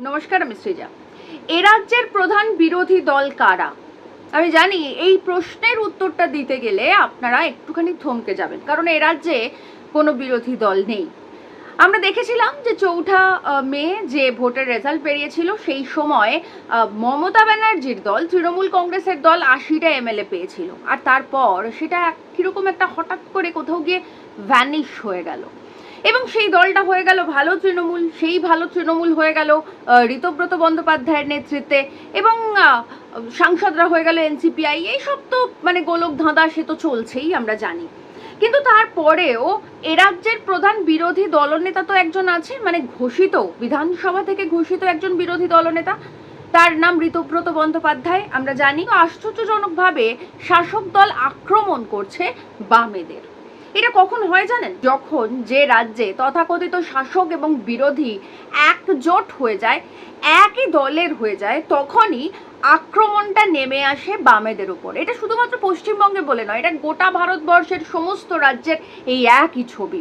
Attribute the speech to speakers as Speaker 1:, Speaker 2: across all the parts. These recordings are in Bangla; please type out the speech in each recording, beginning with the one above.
Speaker 1: নমস্কার, আমি সৃজা। এ রাজ্যের প্রধান বিরোধী দল কারা? আমি জানি এই প্রশ্নের উত্তরটা দিতে গেলে আপনারা একটুখানি থমকে যাবেন, কারণ এ রাজ্যে কোনো বিরোধী দল নেই। আমরা দেখেছিলাম যে 4 মে যে ভোটের রেজাল্ট বেরিয়েছিল, সেই সময় মমতা ব্যানার্জির দল, তৃণমূল কংগ্রেসের দল 80টা এমএলএ পেয়েছিল, আর তারপর সেটা কীরকম একটা হঠাৎ করে কোথাও গিয়ে ভ্যানিশ হয়ে গেল, এবং সেই দলটা হয়ে গেল ভালো তৃণমূল। সেই ভালো তৃণমূল হয়ে গেল ঋতব্রত বন্দ্যোপাধ্যায়ের নেতৃত্বে, এবং সাংসদরা হয়ে গেল এনসিপিআই। এইসব তো মানে গোলক ধাঁধা, সে তো চলছেই, আমরা জানি। কিন্তু তারপরেও এ রাজ্যের প্রধান বিরোধী দলনেতা তো একজন আছে, মানে ঘোষিত, বিধানসভা থেকে ঘোষিত একজন বিরোধী দলনেতা, তার নাম ঋতব্রত বন্দ্যোপাধ্যায়। আমরা জানি আশ্চর্যজনকভাবে শাসক দল আক্রমণ করছে বামেদের। এটা কখন হয় জানেন? যখন যে রাজ্যে তথাকথিত শাসক এবং বিরোধী একজোট হয়ে যায়, একই দলের হয়ে যায়, তখনই আক্রমণটা নেমে আসে বামেদের উপর। এটা শুধুমাত্র পশ্চিমবঙ্গে বলে নয়, এটা গোটা ভারতবর্ষের সমস্ত রাজ্যের এই একই ছবি।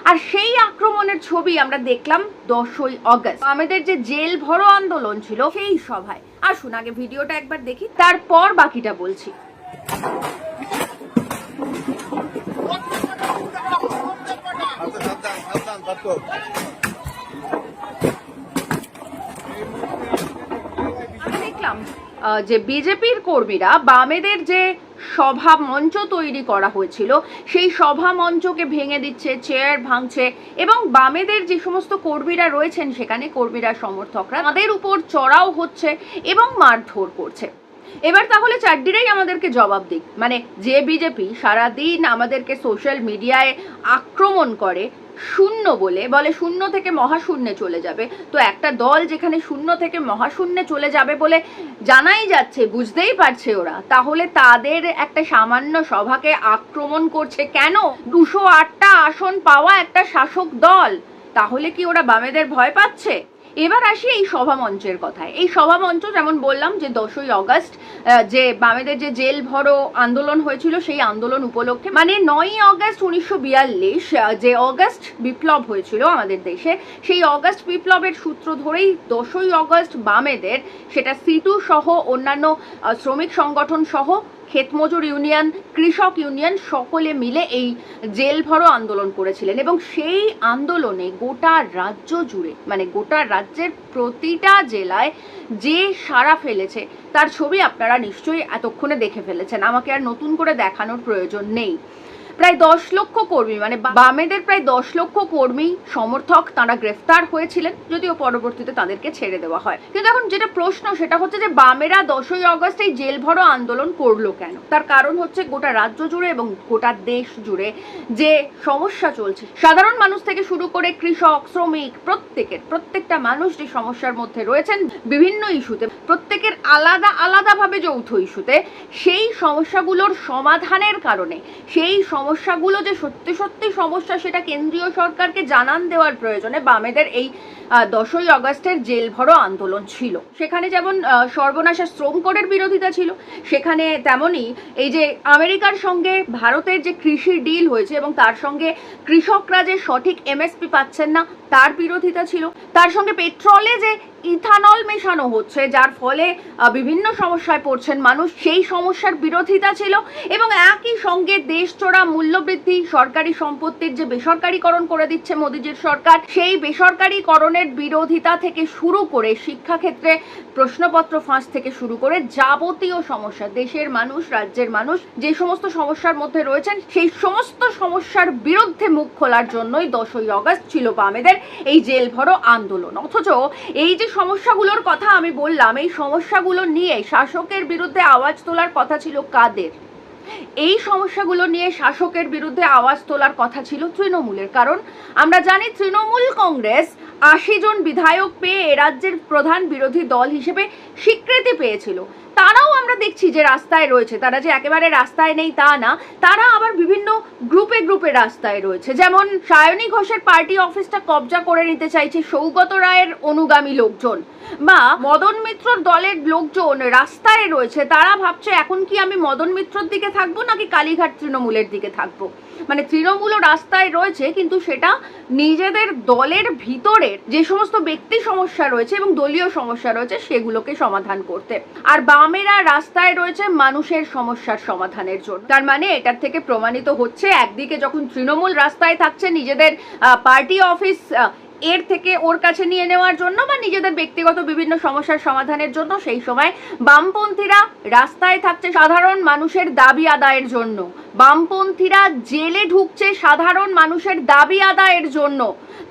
Speaker 1: আর সেই আক্রমণের ছবি আমরা দেখলাম 10ই অগস্ট, বামেদের যে জেল ভরো আন্দোলন ছিল সেই সভায়। আসুন আগে ভিডিওটা একবার দেখি, তারপর বাকিটা বলছি। দেখলাম যে বিজেপির কর্মীরা বামেদের যে সভা মঞ্চ তৈরি করা হয়েছিল, সেই সভা মঞ্চকে ভেঙে দিচ্ছে, চেয়ার ভাঙছে, এবং বামেদের যে সমস্ত কর্মীরা রয়েছেন সেখানে, কর্মীরা সমর্থকরা তাদের উপর চড়াও হচ্ছে এবং মারধর করছে। এবার তাহলে চারদিকেই আমাদেরকে জবাব দিক, মানে যে বিজেপি সারাদিন আমাদেরকে সোশ্যাল মিডিয়ায় আক্রমণ করে, শূন্য বলে শূন্য থেকে মহাশূন্যে চলে যাবে, তো একটা দল যেখানে শূন্য থেকে মহাশূন্যে চলে যাবে বলে জানাই যাচ্ছে, বুঝতেই পারছে ওরা, তাহলে তাদের একটা সামান্য সভাকে আক্রমণ করছে কেন? 208টা আসন পাওয়া একটা শাসক দল, তাহলে কি ওরা বামেদের ভয় পাচ্ছে? এবার আসি এই সভামঞ্চের কথায়। এই সভামঞ্চ, যেমন বললাম যে 10ই অগস্ট যে বামেদের যে জেল ভরো আন্দোলন হয়েছিল, সেই আন্দোলন উপলক্ষে, মানে 9ই অগস্ট 1942 যে অগস্ট বিপ্লব হয়েছিল আমাদের দেশে, সেই অগস্ট বিপ্লবের সূত্র ধরেই 10ই অগস্ট বামেদের, সেটা সিটু সহ অন্যান্য শ্রমিক সংগঠন সহ ক্ষেতমজুর ইউনিয়ন, কৃষক ইউনিয়ন, সকলে মিলে এই জেল ভরো আন্দোলন করেছিলেন। এবং সেই আন্দোলনে গোটা রাজ্য জুড়ে, মানে গোটা রাজ্যের প্রতিটা জেলায় যে সাড়া ফেলেছে তার ছবি আপনারা নিশ্চয়ই এতক্ষণে দেখে ফেলেছেন, আমাকে আর নতুন করে দেখানোর প্রয়োজন নেই। প্রায় 10 লক্ষ কর্মী, মানে বামেদের প্রায় 10 লক্ষ কর্মী সমর্থক, তারা গ্রেফতার হয়েছিলেন, যদিও পরবর্তীতে তাদেরকে ছেড়ে দেওয়া হয়। কিন্তু এখন যেটা প্রশ্ন সেটা হচ্ছে যে বামেরা 10ই অগস্ট এই জেল ভরো আন্দোলন করলো কেন? তার কারণ হচ্ছে গোটা রাজ্য জুড়ে এবং গোটা দেশ জুড়ে যে সমস্যা চলছে, সাধারণ মানুষ থেকে শুরু করে কৃষক, শ্রমিক, প্রত্যেকটা মানুষ যে সমস্যার মধ্যে রয়েছেন বিভিন্ন ইস্যুতে, প্রত্যেকের আলাদা আলাদাভাবে যৌথ ইস্যুতে, সেই সমস্যাগুলোর সমাধানের কারণে, সেই সমস্যাগুলো যে সত্যি সত্যি সমস্যা সেটা কেন্দ্রীয় সরকারকে জানান দেওয়ার প্রয়োজনে বামেদের এই 10ই অগস্টের জেল ভরো আন্দোলন ছিল। সেখানে যেমন সর্বনাশা শ্রম কোডের বিরোধিতা ছিল, সেখানে তেমনই এই যে আমেরিকার সঙ্গে ভারতের যে কৃষি ডিল হয়েছে এবং তার সঙ্গে কৃষকরা যে সঠিক এমএসপি পাচ্ছেন না তার বিরোধিতা ছিল, তার সঙ্গে পেট্রোলে যে ইথানল মেশানো হচ্ছে যার ফলে বিভিন্ন সমস্যায় পড়ছেন মানুষ, সেই সমস্যার বিরোধিতা ছিল, এবং একই সঙ্গে দেশচোরা মূল্যবৃদ্ধি, সরকারি সম্পত্তির যে বেসরকারীকরণ করে দিচ্ছে মোদিজির সরকার, সেই বেসরকারীকরণের বিরোধিতা থেকে শুরু করে শিক্ষাক্ষেত্রে প্রশ্নপত্র ফাঁস থেকে শুরু করে যাবতীয় সমস্যা, দেশের মানুষ, রাজ্যের মানুষ যে সমস্ত সমস্যার মধ্যে রয়েছেন, সেই সমস্ত সমস্যার বিরুদ্ধে মুখ খোলার জন্যই 10ই অগস্ট ছিল বামেদের এই জেল ভরো আন্দোলন। অথচ এই যে সমস্যাগুলোর কথা আমি বললাম, এই সমস্যাগুলো নিয়ে শাসকের বিরুদ্ধে আওয়াজ তোলার কথা ছিল কাদের? এই সমস্যাগুলো নিয়ে শাসকের বিরুদ্ধে আওয়াজ তোলার কথা ছিল তৃণমূলের। কারণ আমরা জানি তৃণমূল কংগ্রেস 80 জন বিধায়ক পেয়ে এ রাজ্যের প্রধান বিরোধী দল হিসেবে স্বীকৃতি পেয়েছিল। তারাও আমরা দেখছি যে রাস্তায় রয়েছে, তারা যে একেবারে রাস্তায় নেই তা না, তারা আবার বিভিন্ন গ্রুপে গ্রুপে রাস্তায় রয়েছে। যেমন সায়নী ঘোষের পার্টি অফিসটা কবজা করে নিতে চাইছে সৌগত রায়ের অনুগামী লোকজন, বা মদন মিত্রর দলের লোকজন রাস্তায় রয়েছে, তারা ভাবছে এখন কি আমি মদন মিত্রর দিকে থাকবো নাকি কালীঘাট তৃণমূলের দিকে থাকবো। মানে তৃণমূলও রাস্তায় রয়েছে, কিন্তু সেটা নিজেদের দলের ভিতরের যে সমস্ত ব্যক্তি সমস্যা রয়েছে এবং দলীয় সমস্যা রয়েছে সেগুলোকে সমাধান করতে। আর বামেরা রাস্তায় রয়েছে মানুষের সমস্যার সমাধানের জন্য। তার মানে এটার থেকে প্রমাণিত হচ্ছে, একদিকে যখন তৃণমূল রাস্তায় থাকছে নিজেদের পার্টি অফিস এর থেকে ওর কাছে নিয়ে নেওয়ার জন্য বা নিজেদের ব্যক্তিগত বিভিন্ন সমস্যার সমাধানের জন্য, সেই সময় বামপন্থীরা রাস্তায় থাকছে সাধারণ মানুষের দাবি আদায়ের জন্য। বামপন্থীরা জেলে ঢুকছে সাধারণ মানুষের দাবি আদায়ের জন্য।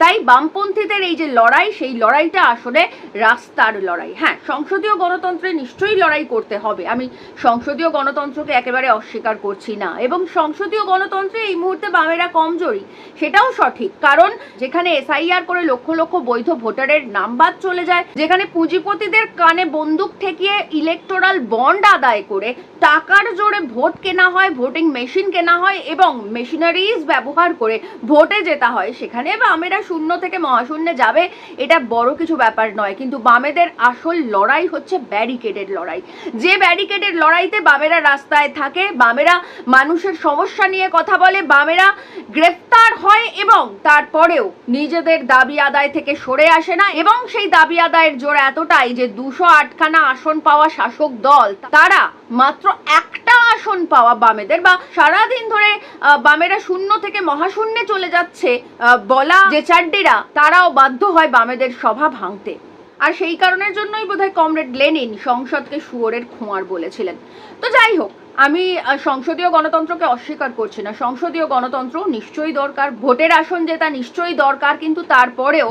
Speaker 1: তাই বামপন্থীদের এই যে লড়াই, সেই লড়াইটা আসলে রাস্তার লড়াই। হ্যাঁ, সংসদীয় গণতন্ত্রে নিশ্চয়ই লড়াই করতে হবে, আমি সংসদীয় গণতন্ত্রকে একেবারে অস্বীকার করছি না, এবং সংসদীয় গণতন্ত্রে এই মুহূর্তে বামেরা কমজোরি, সেটাও সঠিক। কারণ যেখানে এসআইআর করে লক্ষ লক্ষ বৈধ ভোটারের নাম বাদ চলে যায়, যেখানে পুঁজিপতিদের কানে বন্দুক ঠেকিয়ে ইলেকটোরাল বন্ড আদায় করে টাকার জোরে ভোট কেনা হয়, ভোটিং মেশিন কেনা হয় এবং মেশিনারিজ ব্যবহার করে ভোটে জেতা হয়, সেখানে বামেরা শূন্য থেকে মহাশূন্যে যাবে, এটা বড় কিছু ব্যাপার নয়। কিন্তু বামেদের আসল লড়াই হচ্ছে ব্যারিকেডের লড়াই। যে ব্যারিকেডের লড়াইতে বামেরা রাস্তায় থাকে, বামেরা মানুষের সমস্যা নিয়ে কথা বলে, বামেরা গ্রেফতার হয় এবং তারপরেও নিজেদের দাবি আদায় থেকে সরে আসে না, এবং সেই দাবি আদায়ের জোর এতটাই যে 208খানা আসন পাওয়া শাসক দল, তারা মাত্র একটা আসন পাওয়া বামেদের, বা সারাদিন ধরে বামেরা শূন্য থেকে মহাশূন্যে চলে যাচ্ছে বলা যে চাড্ডিরা, তারাও বাধ্য হয় বামেদের সভা ভাঙতে। আর সেই কারণের জন্যই বোধহয় কমরেড লেনিন সংসদকে শুয়োরের খোঁয়ার বলেছিলেন। তো যাই হোক, আমি সংসদীয় গণতন্ত্রকে অস্বীকার করছি না, সংসদীয় গণতন্ত্র নিশ্চয়ই দরকার, ভোটের আসন জেতা নিশ্চয়ই দরকার, কিন্তু তারপরেও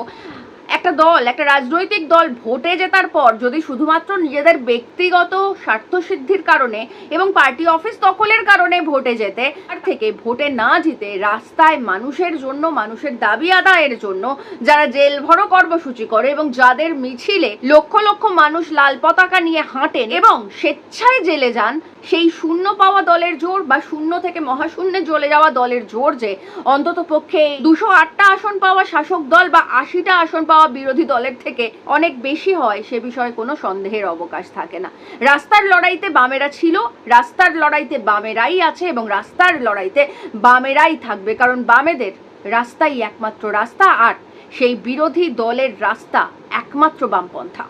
Speaker 1: একটা দল, একটা রাজনৈতিক দল ভোটে জেতার পর যদি শুধুমাত্র নিজেদের ব্যক্তিগত স্বার্থসিদ্ধির কারণে এবং পার্টি অফিস দখলের কারণে ভোটে যেতে, আর থেকে ভোটে না জিতে রাস্তায় মানুষের জন্য, মানুষের দাবি আদায়ের জন্য যারা জেল ভরো কর্মসূচি করে এবং যাদের মিছিলে লক্ষ লক্ষ মানুষ লাল পতাকা নিয়ে হাঁটেন এবং স্বেচ্ছায় জেলে যান, সেই শূন্য পাওয়া দলের জোর বা শূন্য থেকে মহাশূন্যে চলে যাওয়া দলের জোর যে অন্তত পক্ষে 208টা আসন পাওয়া শাসক দল বা 80টা আসন পাওয়া বিরোধী দলের থেকে অনেক বেশি হয়, সে বিষয়ে কোনো সন্দেহের অবকাশ থাকে না। রাস্তার লড়াইতে বামেরা ছিল, রাস্তার লড়াইতে বামেরাই আছে এবং রাস্তার লড়াইতে বামেরাই থাকবে, কারণ বামেদের রাস্তাই একমাত্র রাস্তা, আর সেই বিরোধী দলের রাস্তা একমাত্র বামপন্থা।